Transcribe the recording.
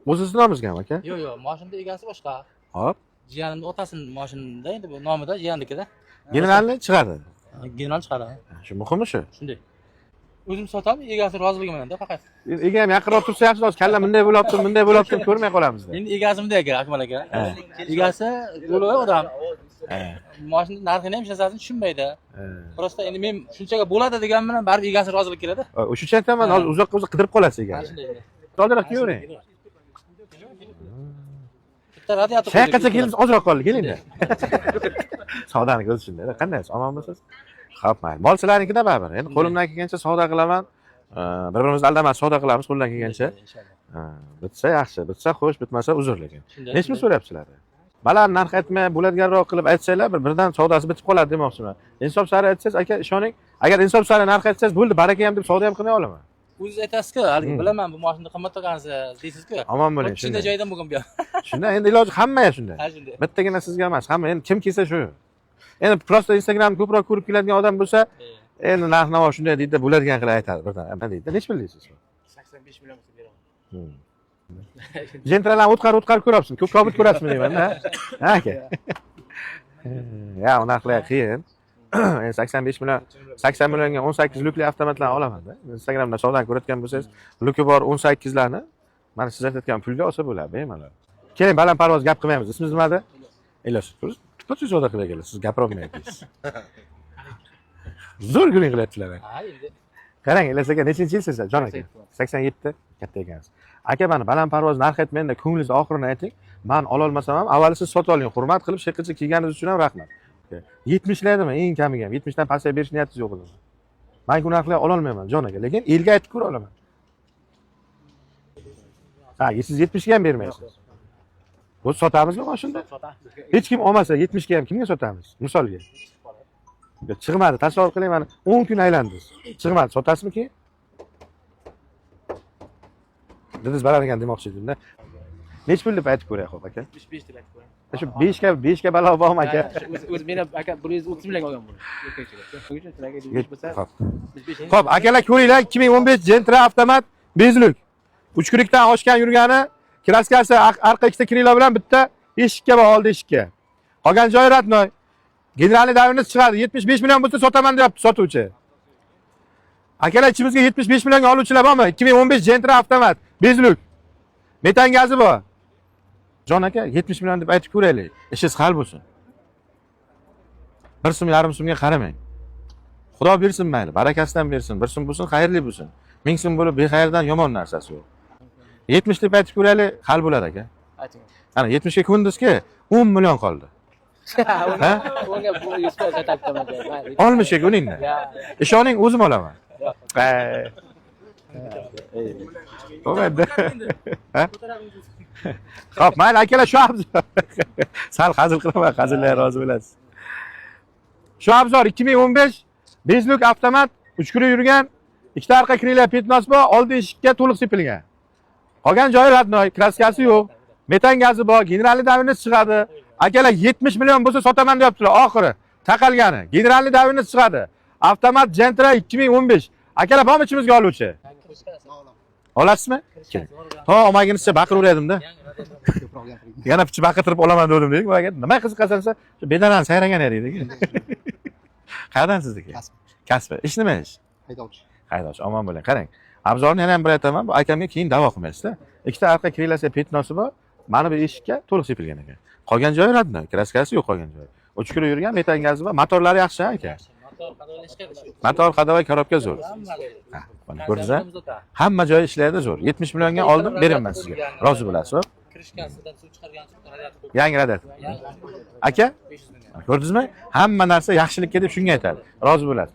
O'zingizni nomingizgami aka? Yo'q, mashinada egasi boshqa. Hop. Jiyanimning otasining mashinasida endi bu nomida jiyannikida. Generalni chiqadi. General chiqadi. Shu muhimi shu. Shunday. O'zim sotaman, egasi roziligi bilan faqat. Ega ham yaqinroq tursa yaxshi, hozir kalla bunday bo'lyapti, ko'rmay qolamiz-da. Endi egasimda aka, Akmal aka. Egasi yo'li odam. Mashina narxini ham hech narsasini tushunmaydi. Prosta endi men shunchaga bo'ladi degan bilan baribir egasi rozilik keladi. O'sha aytaman, hozir uzoqqa qidirib qolasiz egani. To'g'ri kiyavering. Bitta radiator. Shayqacha kelib ozroq qoldi, kelingda. Savdoni ko'zi shunday. Qandaysiz? Omonmisiz? Xo'p, mayli. Mol sizlarnikida baribir. Endi qo'limdan kelgancha savdo qilaman. Bir-birimizni aldamasdan savdo qilamiz qo'ldan kelgancha. Bitsa yaxshi, bitsa xo'sh, bitmasa uzr lekin. Nechmi so'rayapsizlar? Baland narx aytmay, bo'ladiganroq qilib aytsanglar, birdan savdosi bitib qoladi demoqchiman. Insof sari aytsangiz, aka, ishoning, agar insof sari narx aytsangiz, bo'ldi, baraka ham deb savdo ham qilmay olaman. O'zingiz aytasiz-ku, haligi bilaman bu mashinani qimmat olgansiz deysiz-ku. Omon bo'ling. Shunday joydan bo'lgan bu ham. Shunday, endi iloji hammaga shunday. Bittagina sizga emas, hamma endi kim kelsa shu. Endi prosta Instagramni ko'proq ko'rib keladigan odam bo'lsa, endi narx-navo shunday deydi, bo'ladigan qilib aytadi birdan. Nima deydi? Nech pul deysiz? 85 million bo'lsa beraman. Jentralarni o'tqarib ko'ryapsizmi? Ko'p kobut ko'rasizmi deyman-da. Ha aka. Ya, u narxlar qiyin. Endi 85 million, 80 millionga 18 lukli avtomatlarni olaman-da. Instagramda savdo ko'rayotgan bo'lsangiz, luki bor 18 larni mana siz aytayotgan pulga olsa bo'ladi, bemalol. Keling, baland parvoz gap qilmaymiz. Ismingiz nima edi? Ilyos. Tupachi savdo qilayotganlar, siz gapirolmayapsiz. Zo'r guling qilyaptilar. Ha, endi. Qarang, Ilyos aka, nechinchi yil siz, jon aka? 87, katta ekansiz. Aka, mana baland parvoz narx aytmangda, ko'nglingizni oxirini ayting. Men ola olmasam ham, avvalo siz sotib oling. Hurmat qilib, sheqacha kelganingiz uchun ham rahmat. 70 lardimi? Eng kamiga ham 70 dan pastga berish niyatingiz yo'q edi. Men bu narxlarni ola olmayman, jon aka, lekin elga aytib ko'ra olaman. Ha, siz 70 ga ham bermaysiz. Biz sotamizmi mashina? Hech kim olmasa 70 ga ham kimga sotamiz? Misolga. Chiqmadi, tasavvur qiling, mana 10 kun aylandingiz. Chiqmadi, sotasizmi keyin? Dedingiz baland ekan demoqchi edim-da. Nech pul deb aytib ko'ray, xo'p aka? 75 deb aytib qo'ying. Shu 5 ga balo bormi aka? O'zi meni aka 130 million olgan buni. Xo'p, akalar ko'ringlar, 2015 Gentra avtomat bezluk. 3 kurikdan oshgan yurgani, kraskasi orqa ikkita krilo bilan bitta eshikka bor, oldi eshikka. Qolgan joyi radnoy. Generalniy davriniz chiqadi. 75 million bo'lsa sotaman deyapti sotuvchi. Akalar, ichimizga 75 millionga oluvchilar bormi? 2015 Gentra avtomat bezluk. Metan gazi bor. Jon aka, 70 million deb aytib ko'raylik. Ishingiz hal bo'lsin. 1 so'm, yarim so'mga qaramang. Xudo bersin mayli, barakasidan bersin. 1 so'm bo'lsin, xayrli bo'lsin. 1000 so'm bo'lib bexayrdan yomon narsasi yo'q. 70 deb aytib ko'raylik, hal bo'ladi aka. Ayting. Ana 70 ga ko'ndingizki, 10 million qoldi. Ha? Unga bu 100 foiz aytib qo'yaman. Olmishga ko'ningda. Ishoning, o'zim olaman. Bo'lmaydi. Ha? Xo'p, mayli akalar, shu abzor. Sal hazil qilaman, hazillar rozi bo'lasiz. Shu abzor 2015 bezluk avtomat 3 kun yurgan, ikkita orqa krila petnos bor, oldi eshikka to'liq sepilgan. Qolgan joyi radnoy, kraskasi yo'q. Metan gazi bor, generalniy davriniz chiqadi. Akalar 70 million bo'lsa sotaman deyaptilar, oxiri taqalgani. Generalniy davriniz chiqadi. Avtomat Gentra 2015. Akalar bormi ichimizga oluvchi? Olasizmi? To olmagunizcha baqiraverdim-da. Yana picha baqirtirib olaman dedim dedik. Nima qiziqasan desa, shu bedanani sayragan edik. Qayerdan sizniki? Kasb. Ish nima ish? Haydovchi. Haydovchi, omon bo'ling. Qarang, abzorni yana ham bir aytaman, bu akamga keyin da'vo qilmaysizda. Ikkita orqa krilasi petnosi bor, mana bu eshikka to'liq sepilgan ekan. Qolgan joyi radnoy, kraskasi yo'q qolgan joyi. 3 kun yurgan, metan gazi bor, motorlari yaxshi aka. Motor, qadava, korobka zo'r. Ha, mana ko'rdingizmi? Hamma joyi ishlaydi zo'r. 70 millionga oldim, beraman sizga. Rozi bo'lasiz? Krishkasidan suv chiqargan radiator. Yangi radiator. Aka? Ko'rdingizmi? Hamma narsa yaxshilikka deb shunga aytadi. Rozi bo'lasiz.